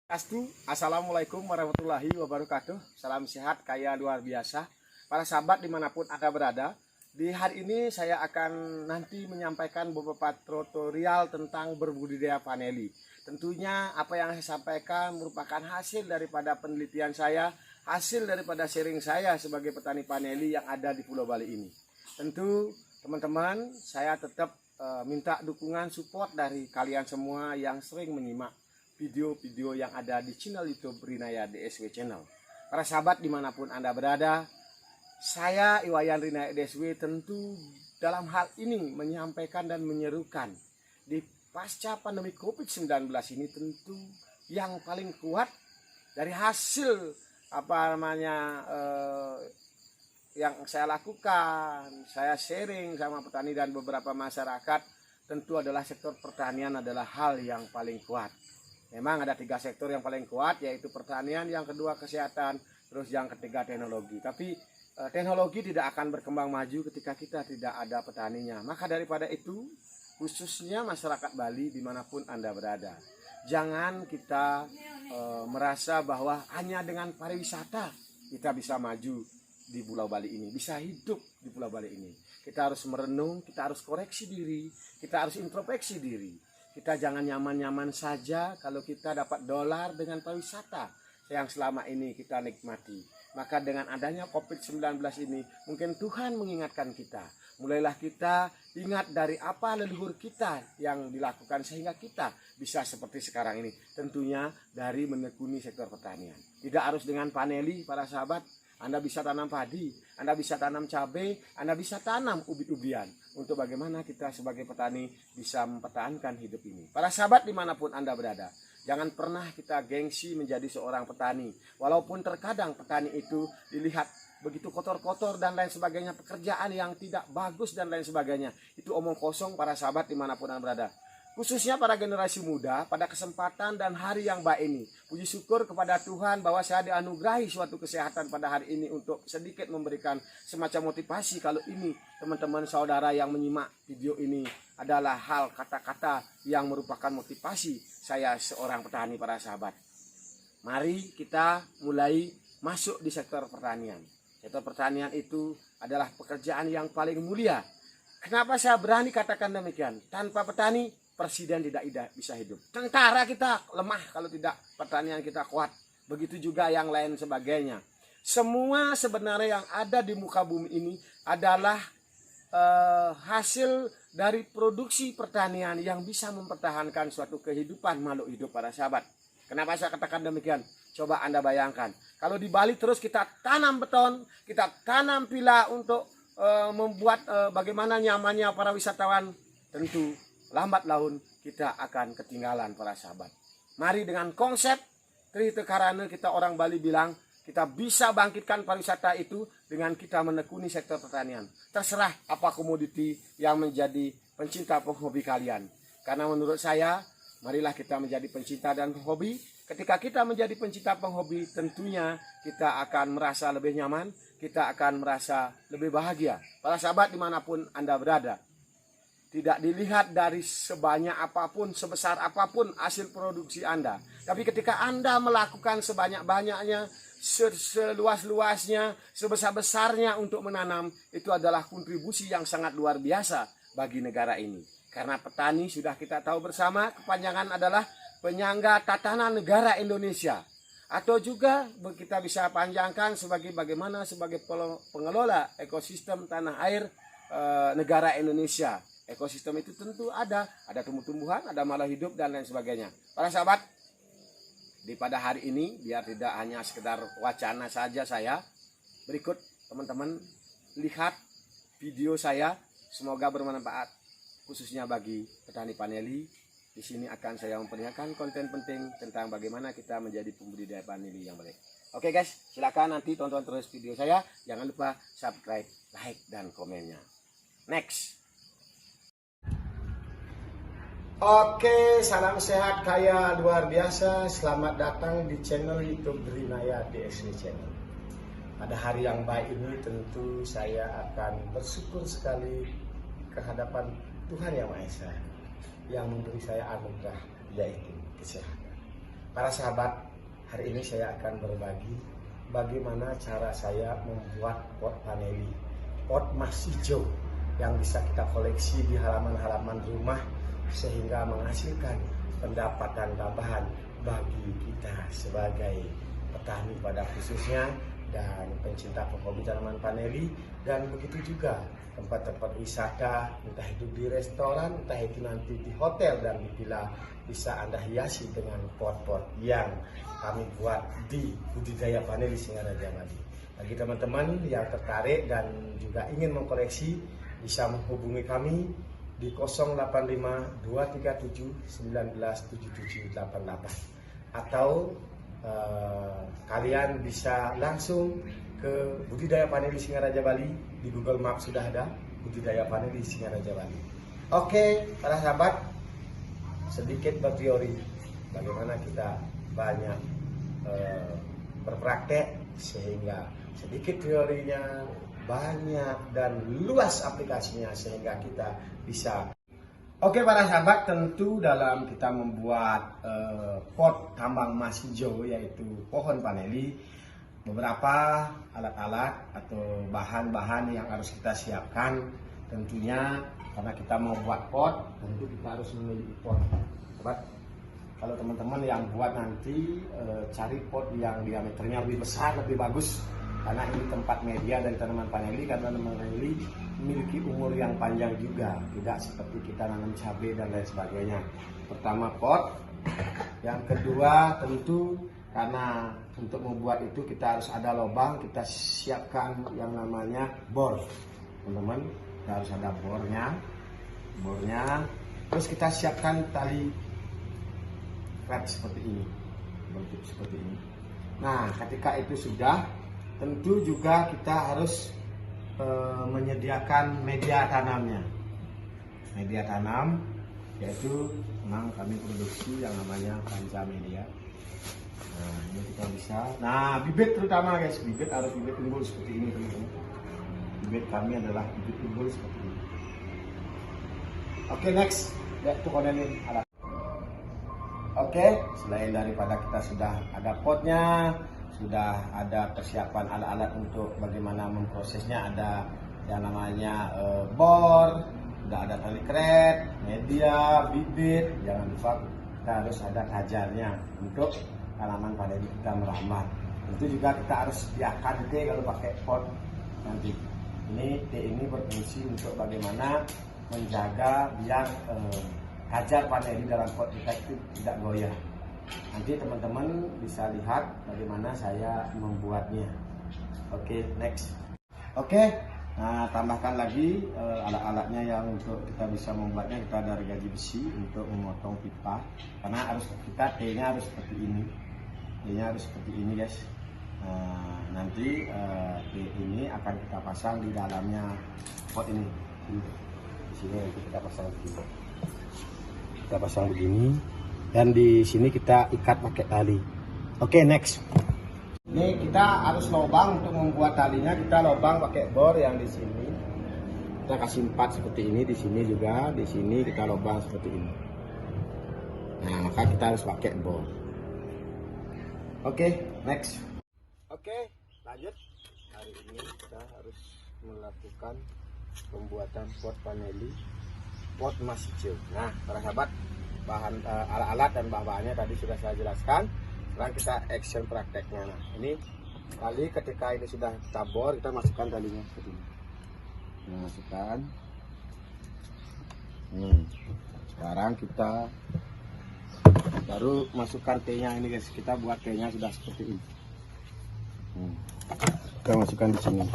Assalamualaikum warahmatullahi wabarakatuh. Salam sehat kaya luar biasa. Para sahabat dimanapun Anda berada, di hari ini saya akan nanti menyampaikan beberapa tutorial tentang berbudidaya vanili. Tentunya apa yang saya sampaikan merupakan hasil daripada penelitian saya, hasil daripada sharing saya sebagai petani vanili yang ada di Pulau Bali ini. Tentu teman-teman, saya tetap minta dukungan support dari kalian semua yang sering menyimak video-video yang ada di channel YouTube Rinaya DSW Channel. Para sahabat dimanapun Anda berada, saya Iwayan Rinaya DSW tentu dalam hal ini menyampaikan dan menyerukan di pasca pandemi COVID-19 ini tentu yang paling kuat dari hasil yang saya lakukan, saya sharing sama petani dan beberapa masyarakat, tentu adalah sektor pertanian adalah hal yang paling kuat. Memang ada 3 sektor yang paling kuat, yaitu pertanian, yang kedua kesehatan, terus yang ketiga teknologi. Tapi teknologi tidak akan berkembang maju ketika kita tidak ada petaninya. Maka daripada itu, khususnya masyarakat Bali dimanapun Anda berada, jangan kita merasa bahwa hanya dengan pariwisata kita bisa maju di Pulau Bali ini, bisa hidup di Pulau Bali ini. Kita harus merenung, kita harus koreksi diri, kita harus introspeksi diri. Kita jangan nyaman-nyaman saja kalau kita dapat dolar dengan pariwisata yang selama ini kita nikmati. Maka dengan adanya COVID-19 ini, mungkin Tuhan mengingatkan kita. Mulailah kita ingat dari apa leluhur kita yang dilakukan sehingga kita bisa seperti sekarang ini. Tentunya dari menekuni sektor pertanian. Tidak harus dengan vanili, para sahabat. Anda bisa tanam padi, Anda bisa tanam cabai, Anda bisa tanam ubit-ubian. Untuk bagaimana kita sebagai petani bisa mempertahankan hidup ini. Para sahabat dimanapun Anda berada, jangan pernah kita gengsi menjadi seorang petani. Walaupun terkadang petani itu dilihat begitu kotor-kotor dan lain sebagainya, pekerjaan yang tidak bagus dan lain sebagainya. Itu omong kosong para sahabat dimanapun Anda berada. Khususnya para generasi muda, pada kesempatan dan hari yang baik ini. Puji syukur kepada Tuhan bahwa saya dianugerahi suatu kesehatan pada hari ini untuk sedikit memberikan semacam motivasi. Kalau ini teman-teman saudara yang menyimak video ini adalah hal kata-kata yang merupakan motivasi saya seorang petani, para sahabat. Mari kita mulai masuk di sektor pertanian. Sektor pertanian itu adalah pekerjaan yang paling mulia. Kenapa saya berani katakan demikian? Tanpa petani, presiden tidak bisa hidup. Tentara kita lemah kalau tidak pertanian kita kuat. Begitu juga yang lain sebagainya. Semua sebenarnya yang ada di muka bumi ini adalah hasil dari produksi pertanian yang bisa mempertahankan suatu kehidupan makhluk hidup, para sahabat. Kenapa saya katakan demikian? Coba Anda bayangkan. Kalau di Bali terus kita tanam beton, kita tanam pila untuk membuat bagaimana nyamannya para wisatawan, tentu lambat laun kita akan ketinggalan, para sahabat. Mari dengan konsep Trite Karana kita orang Bali bilang, kita bisa bangkitkan pariwisata itu dengan kita menekuni sektor pertanian. Terserah apa komoditi yang menjadi pencinta penghobi kalian. Karena menurut saya, marilah kita menjadi pencinta dan penghobi. Ketika kita menjadi pencinta penghobi, tentunya kita akan merasa lebih nyaman, kita akan merasa lebih bahagia. Para sahabat dimanapun Anda berada, tidak dilihat dari sebanyak apapun, sebesar apapun hasil produksi Anda. Tapi ketika Anda melakukan sebanyak-banyaknya, seluas-luasnya, sebesar-besarnya untuk menanam, itu adalah kontribusi yang sangat luar biasa bagi negara ini. Karena petani sudah kita tahu bersama, kepanjangan adalah penyangga tatanan negara Indonesia. Atau juga kita bisa panjangkan sebagai pengelola ekosistem tanah air negara Indonesia. Ekosistem itu tentu ada tumbuh-tumbuhan, ada makhluk hidup dan lain sebagainya. Para sahabat, pada hari ini biar tidak hanya sekedar wacana saja saya, berikut teman-teman lihat video saya, semoga bermanfaat khususnya bagi petani vanili. Di sini akan saya memperlihatkan konten penting tentang bagaimana kita menjadi pembudidaya vanili yang baik. Oke guys, silakan nanti tonton terus video saya. Jangan lupa subscribe, like dan komennya. Next. Oke, salam sehat kaya luar biasa. Selamat datang di channel YouTube Rinaya DSW Channel. Pada hari yang baik ini tentu saya akan bersyukur sekali kehadapan Tuhan Yang Maha Esa yang memberi saya anugerah, yaitu kesehatan. Para sahabat, hari ini saya akan berbagi bagaimana cara saya membuat pot paneli, pot mas hijau yang bisa kita koleksi di halaman-halaman rumah sehingga menghasilkan pendapatan tambahan bagi kita sebagai petani pada khususnya dan pencinta hobi tanaman paneli, dan begitu juga tempat-tempat wisata, entah itu di restoran, entah itu nanti di hotel dan di villa, bisa Anda hiasi dengan pot-pot yang kami buat di budidaya paneli Singaraja Bali. Bagi teman-teman yang tertarik dan juga ingin mengkoleksi, bisa menghubungi kami di 085 237 197788 atau kalian bisa langsung ke budidaya paneli Singaraja Bali. Di Google Maps sudah ada budidaya paneli Singaraja Bali. Oke, para sahabat, sedikit berteori bagaimana kita banyak berpraktek sehingga sedikit teorinya banyak dan luas aplikasinya sehingga kita bisa. Oke para sahabat, tentu dalam kita membuat pot tambang mas hijau yaitu pohon paneli, beberapa alat-alat atau bahan-bahan yang harus kita siapkan. Tentunya karena kita mau buat pot, tentu kita harus memiliki pot. Sahabat, kalau teman-teman yang buat nanti cari pot yang diameternya lebih besar, lebih bagus. Karena ini tempat media dari tanaman paneli, karena tanaman paneli memiliki umur yang panjang juga, tidak seperti kita nanam cabai dan lain sebagainya. Pertama pot, yang kedua tentu karena untuk membuat itu kita harus ada lubang, kita siapkan yang namanya bor, teman-teman. Kita harus ada bornya, terus kita siapkan tali thread seperti ini, bentuk seperti ini. Nah, ketika itu sudah, tentu juga kita harus menyediakan media tanamnya. Media tanam yaitu memang kami produksi yang namanya Panca Media. Nah, ini kita bisa. Nah, bibit terutama guys, bibit harus bibit unggul seperti ini teman-teman. Bibit kami adalah bibit unggul seperti ini. Oke, next, lihat tuh konenin alat. Oke, selain daripada kita sudah ada potnya, sudah ada persiapan alat-alat untuk bagaimana memprosesnya, ada yang namanya bor, sudah ada tali kret, media, bibit, jangan lupa kita harus ada kajarnya untuk tanaman paneli kita merambat. Tentu juga kita harus sediakan T kalau pakai pot nanti. Ini T ini berfungsi untuk bagaimana menjaga biar kajar paneli dalam pot kita itu tidak goyah. Nanti teman-teman bisa lihat bagaimana saya membuatnya. Oke, next. Oke, nah tambahkan lagi alat-alatnya yang untuk kita bisa membuatnya. Kita ada gergaji besi untuk memotong pipa, karena harus kita T-nya harus seperti ini. T-nya harus seperti ini guys. Nanti T ini akan kita pasang di dalamnya pot ini. Di sini nanti kita pasang begini. Kita pasang begini. Dan di sini kita ikat pakai tali. Oke, next. Ini kita harus lubang untuk membuat talinya. Kita lubang pakai bor yang di sini. Kita kasih 4 seperti ini. Di sini juga, di sini kita lubang seperti ini. Nah, maka kita harus pakai bor. Oke, next. Oke, lanjut. Hari ini kita harus melakukan pembuatan pot paneli, pot mas hijau. Nah, para sahabat, bahan alat-alat dan bahan-bahannya tadi sudah saya jelaskan. Sekarang kita action prakteknya. Nah, ini tali ketika ini sudah kita bor, kita masukkan talinya seperti ini. Nah, masukkan. Sekarang kita baru masukkan T-nya ini guys. Kita buat T-nya sudah seperti ini. Kita masukkan di sini.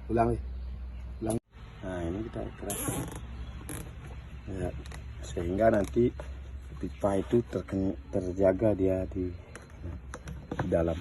ulang. Nah ini kita keras ya, sehingga nanti pipa itu terjaga dia di dalam.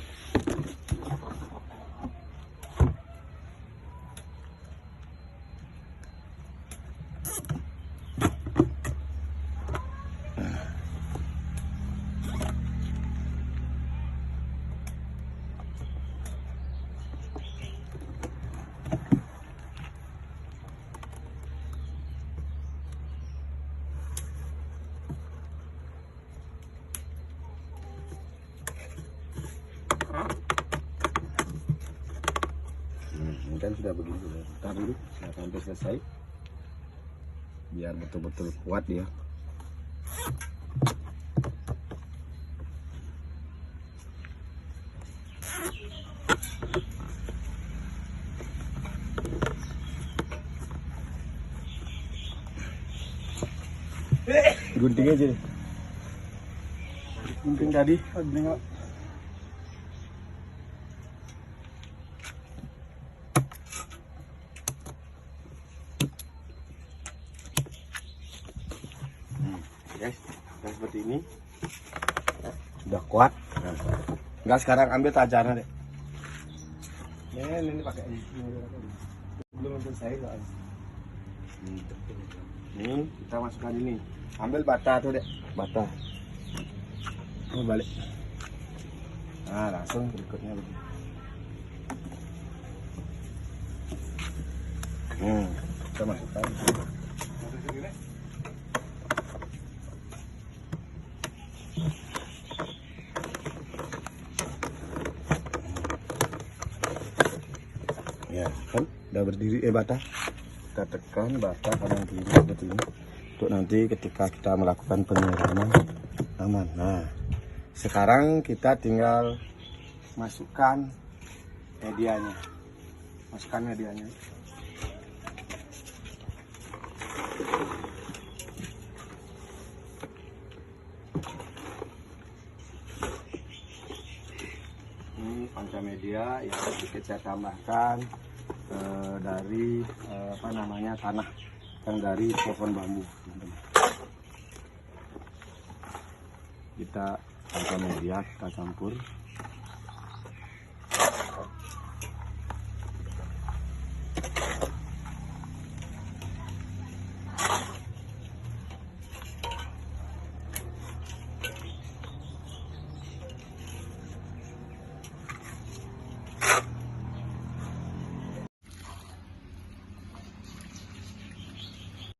Ini kan sudah begini, ntar dulu sampai selesai biar betul-betul kuat dia. Gunting aja, gunting tadi nengok. Guys, seperti ini udah kuat. Enggak, sekarang ambil tajarnya deh. Ini pakai ini belum selesai soalnya. Ini kita masukkan ini. Ambil bata tuh deh, bata. Ini balik. Nah langsung berikutnya begini. Kita masukkan. Ya kan udah berdiri bata, kita tekan bata kanan kiri seperti ini untuk nanti ketika kita melakukan penyiraman aman. Nah sekarang kita tinggal masukkan medianya, ini panca media yang sedikit saya tambahkan dari tanah yang dari pohon bambu, teman-teman. Kita panca media kita campur.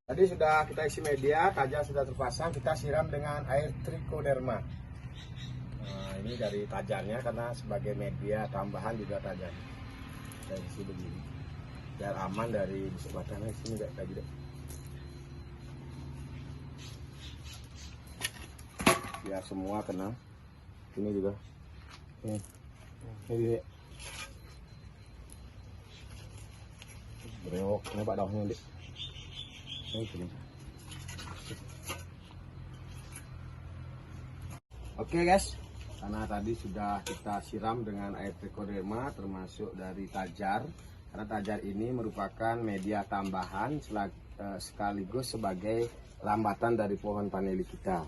Tadi sudah kita isi media, tajar sudah terpasang, kita siram dengan air trichoderma. Nah, ini dari tajarnya karena sebagai media tambahan juga tajar. Kita isi begini, biar aman dari busuk batangnya. Sini kayak tadi deh. Biar semua kena. Ini juga. Ini deh. Brewok, ini pak daunnya deh. Oke guys, karena tadi sudah kita siram dengan air trichoderma termasuk dari tajar, karena tajar ini merupakan media tambahan sekaligus sebagai lambatan dari pohon vanili kita.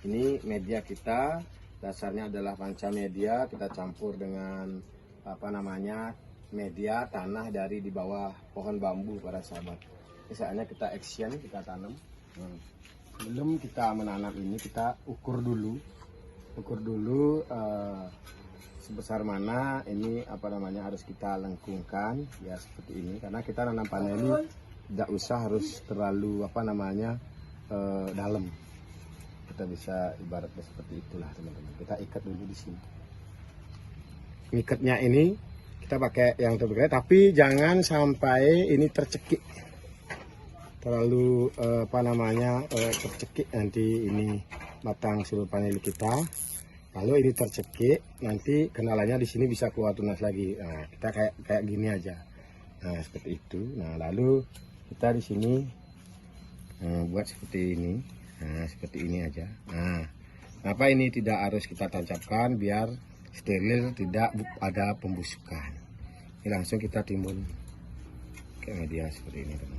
Ini media kita dasarnya adalah panca media, kita campur dengan media tanah dari di bawah pohon bambu para sahabat. Misalnya kita action, kita tanam. Sebelum kita menanam ini kita ukur dulu sebesar mana ini harus kita lengkungkan ya seperti ini, karena kita nanam vanili tidak usah harus terlalu dalam. Kita bisa ibaratnya seperti itulah teman-teman. Kita ikat dulu di sini. Ikatnya ini kita pakai yang terberat, tapi jangan sampai ini tercekik. Terlalu tercekik nanti ini batang seluruh vanili kita. Lalu ini tercekik, nanti kenalannya di sini bisa keluar tunas lagi. Nah, kita kayak gini aja. Nah, seperti itu. Nah, lalu kita di sini buat seperti ini. Nah, seperti ini aja. Nah, kenapa ini tidak harus kita tancapkan biar steril, tidak ada pembusukan. Ini langsung kita timbun. pakai media seperti ini teman.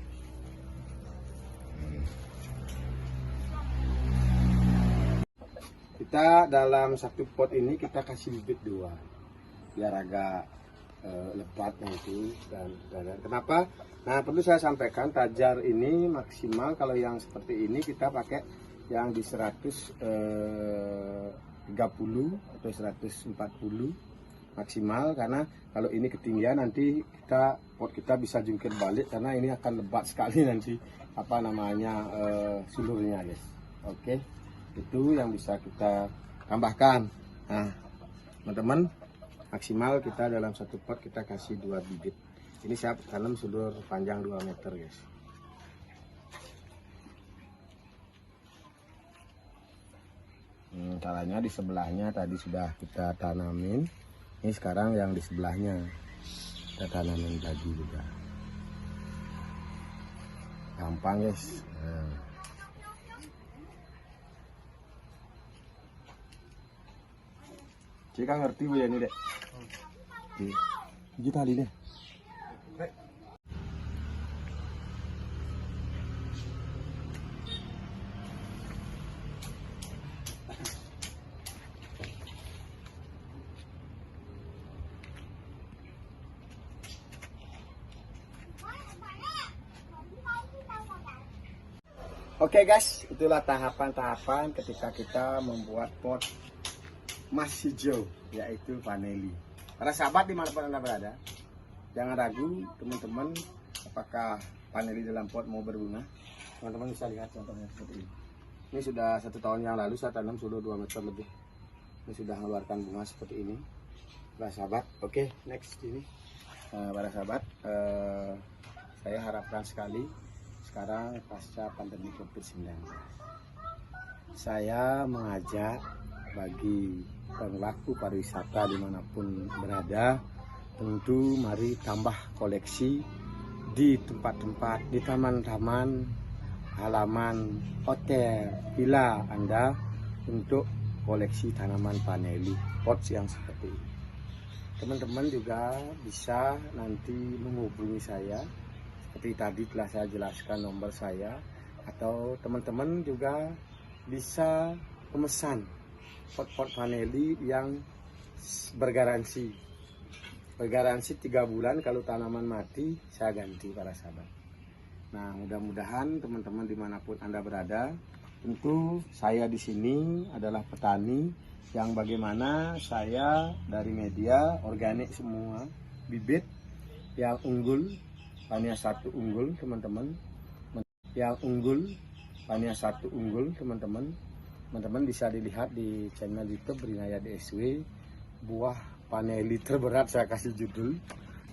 Kita dalam satu pot ini kita kasih bibit 2 biar agak lebat nanti dan kenapa? Nah, perlu saya sampaikan tajar ini maksimal kalau yang seperti ini kita pakai yang di 130 atau 140 maksimal, karena kalau ini ketinggian nanti pot kita bisa jungkir balik karena ini akan lebat sekali nanti apa namanya sulurnya guys. Oke, itu yang bisa kita tambahkan. Nah teman-teman, maksimal kita dalam satu pot kita kasih 2 bibit. Ini saya tanam sulur panjang 2 meter guys. Caranya di sebelahnya tadi sudah kita tanamin. Ini sekarang yang di sebelahnya kita tanamin lagi juga. Gampang guys. Cika ngerti bu ya ini dek. Jadi tadi deh. Oke guys, itulah tahapan-tahapan ketika kita membuat pot mas hijau, yaitu vanili. Para sahabat dimanapun Anda berada, jangan ragu teman-teman, apakah vanili dalam pot mau berbunga. Teman-teman bisa lihat contohnya seperti ini. Ini sudah 1 tahun yang lalu saya tanam sudah 2 meter lebih. Ini sudah mengeluarkan bunga seperti ini. Para sahabat, oke, next ini. Para sahabat, saya harapkan sekali sekarang pasca pandemi COVID-19, saya mengajak bagi pelaku pariwisata dimanapun berada, tentu mari tambah koleksi di tempat-tempat, di taman-taman, halaman hotel, villa Anda untuk koleksi tanaman vanili pots yang seperti ini. Teman-teman juga bisa nanti menghubungi saya seperti tadi telah saya jelaskan nomor saya, atau teman-teman juga bisa pemesan pot-pot vanili yang bergaransi 3 bulan. Kalau tanaman mati saya ganti para sahabat. Nah, mudah-mudahan teman-teman dimanapun Anda berada, tentu saya di sini adalah petani yang bagaimana saya dari media organik semua, bibit yang unggul, Pania 1 unggul teman-teman, yang unggul Pania 1 unggul teman-teman. Teman-teman bisa dilihat di channel YouTube Rinaya DSW, buah vanili terberat saya kasih judul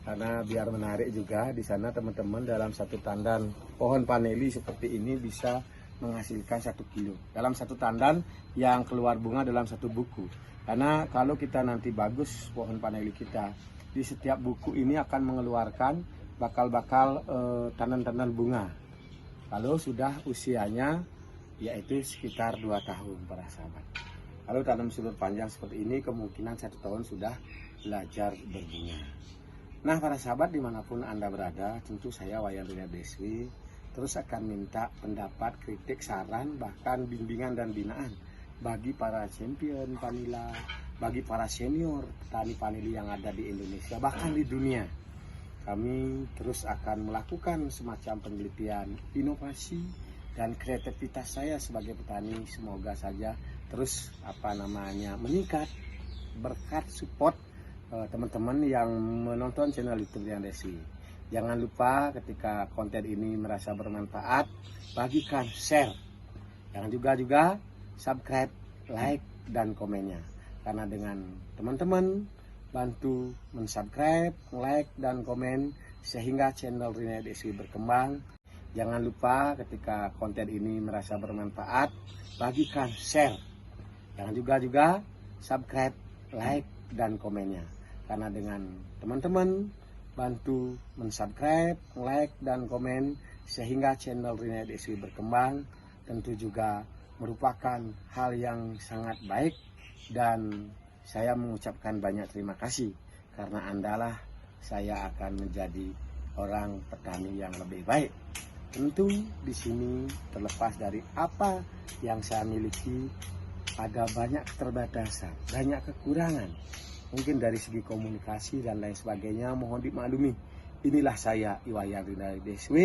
karena biar menarik juga. Di sana teman-teman dalam 1 tandan pohon vanili seperti ini bisa menghasilkan 1 kilo dalam 1 tandan yang keluar bunga dalam 1 buku. Karena kalau kita nanti bagus pohon vanili kita, di setiap buku ini akan mengeluarkan bakal-bakal tandan-tandan bunga kalau sudah usianya yaitu sekitar 2 tahun para sahabat. Kalau tanam sulur panjang seperti ini kemungkinan 1 tahun sudah belajar berbunga. Nah para sahabat dimanapun Anda berada, tentu saya Wayan Rinaya DSW terus akan minta pendapat, kritik, saran, bahkan bimbingan dan binaan bagi para champion vanila, bagi para senior petani vanili yang ada di Indonesia bahkan di dunia. Kami terus akan melakukan semacam penelitian, inovasi, dan kreativitas saya sebagai petani semoga saja terus meningkat berkat support teman-teman yang menonton channel YouTube yang Desi. Jangan lupa ketika konten ini merasa bermanfaat, bagikan, share. Jangan juga subscribe, like, dan komennya. Karena dengan teman-teman bantu mensubscribe, like, dan komen sehingga channel Rinaya DSW berkembang. Jangan lupa ketika konten ini merasa bermanfaat, bagikan, share. Jangan juga subscribe, like, dan komennya. Karena dengan teman-teman bantu mensubscribe, like, dan komen sehingga channel Rinaya DSW berkembang, tentu juga merupakan hal yang sangat baik, dan saya mengucapkan banyak terima kasih karena Andalah saya akan menjadi orang petani yang lebih baik. Tentu di sini terlepas dari apa yang saya miliki, ada banyak keterbatasan, banyak kekurangan. Mungkin dari segi komunikasi dan lain sebagainya, mohon dimaklumi. Inilah saya, Iwayan Rinaldi DSW.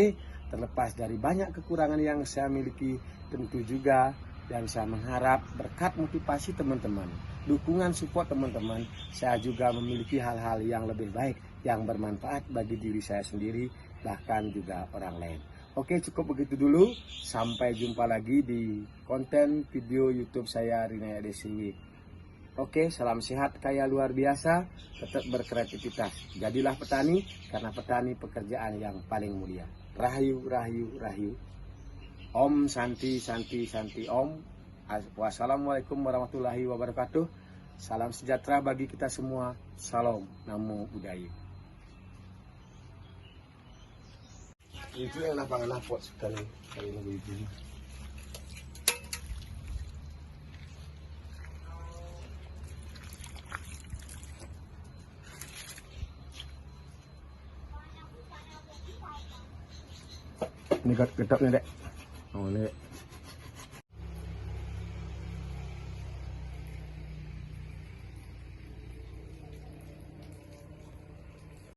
Terlepas dari banyak kekurangan yang saya miliki, tentu juga dan saya mengharap berkat motivasi teman-teman, dukungan support teman-teman, saya juga memiliki hal-hal yang lebih baik, yang bermanfaat bagi diri saya sendiri, bahkan juga orang lain. Oke, cukup begitu dulu. Sampai jumpa lagi di konten video YouTube saya, Rinaldi DSW. Oke, salam sehat kaya luar biasa, tetap berkreativitas. Jadilah petani, karena petani pekerjaan yang paling mulia. Rahayu, rahayu, rahayu. Om Santi, Santi, Santi Om. Wassalamualaikum warahmatullahi wabarakatuh. Salam sejahtera bagi kita semua. Salam, namo buddhaya. Itu yang napang-napot sekali lebih itu. Ini ketok nih, Dek. Oh, ini.